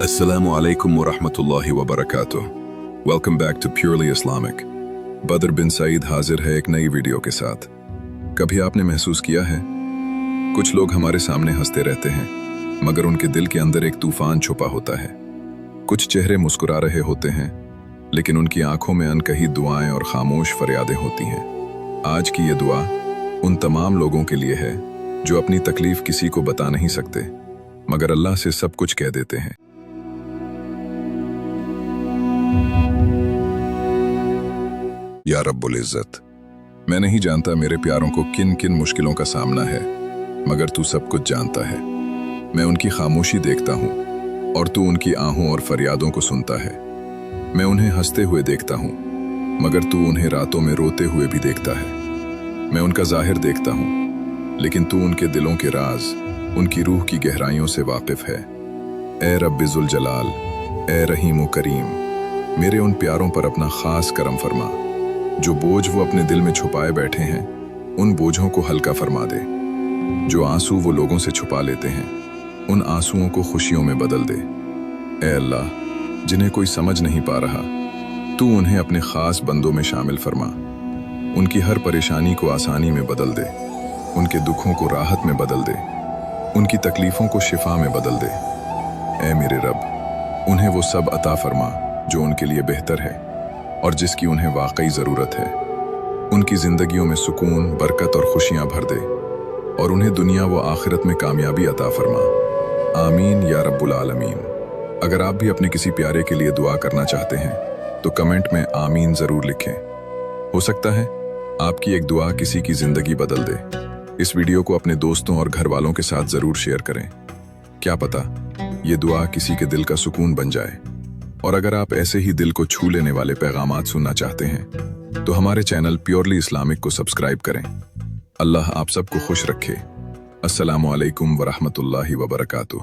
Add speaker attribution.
Speaker 1: Assalamu alaikum wa rahmatullahi wa barakatuh. Welcome back to Purely Islamic. बदर बिन सईद हाजिर है एक नई वीडियो के साथ। कभी आपने महसूस किया है कुछ लोग हमारे सामने हंसते रहते हैं मगर उनके दिल के अंदर एक तूफान छुपा होता है। कुछ चेहरे मुस्कुरा रहे होते हैं लेकिन उनकी आंखों में अनकही दुआएं और खामोश फरियादें होती हैं। आज की ये दुआ उन तमाम लोगों के लिए है जो अपनी तकलीफ किसी को बता नहीं सकते मगर अल्लाह से सब कुछ कह देते हैं। या रब्बुल इज़्ज़त, मैं नहीं जानता मेरे प्यारों को किन किन मुश्किलों का सामना है मगर तू सब कुछ जानता है। मैं उनकी खामोशी देखता हूँ और तू उनकी आहों और फरियादों को सुनता है। मैं उन्हें हंसते हुए देखता हूँ मगर तू उन्हें रातों में रोते हुए भी देखता है। मैं उनका ज़ाहिर देखता हूँ लेकिन तू उनके दिलों के राज, उनकी रूह की गहराइयों से वाकिफ है। ए रब्बि ज़ुल जलाल, ए रहीम करीम, मेरे उन प्यारों पर अपना खास करम फरमा। जो बोझ वो अपने दिल में छुपाए बैठे हैं उन बोझों को हल्का फरमा दे। जो आंसू वो लोगों से छुपा लेते हैं उन आंसुओं को खुशियों में बदल दे। ए अल्लाह, जिन्हें कोई समझ नहीं पा रहा तू उन्हें अपने खास बंदों में शामिल फरमा। उनकी हर परेशानी को आसानी में बदल दे, उनके दुखों को राहत में बदल दे, उनकी तकलीफों को शिफा में बदल दे। ए मेरे रब, उन्हें वो सब अता फरमा जो उनके लिए बेहतर है और जिसकी उन्हें वाकई ज़रूरत है। उनकी ज़िंदगियों में सुकून, बरकत और खुशियाँ भर दे और उन्हें दुनिया व आखिरत में कामयाबी अता फरमा। आमीन या रब्बुल आलमीन। अगर आप भी अपने किसी प्यारे के लिए दुआ करना चाहते हैं तो कमेंट में आमीन ज़रूर लिखें। हो सकता है आपकी एक दुआ किसी की ज़िंदगी बदल दे। इस वीडियो को अपने दोस्तों और घर वालों के साथ ज़रूर शेयर करें। क्या पता ये दुआ किसी के दिल का सुकून बन जाए। और अगर आप ऐसे ही दिल को छू लेने वाले पैगामात सुनना चाहते हैं तो हमारे चैनल प्योरली इस्लामिक को सब्सक्राइब करें। अल्लाह आप सबको खुश रखे। अस्सलामु अलैकुम व रहमतुल्लाहि व बरकातुहू।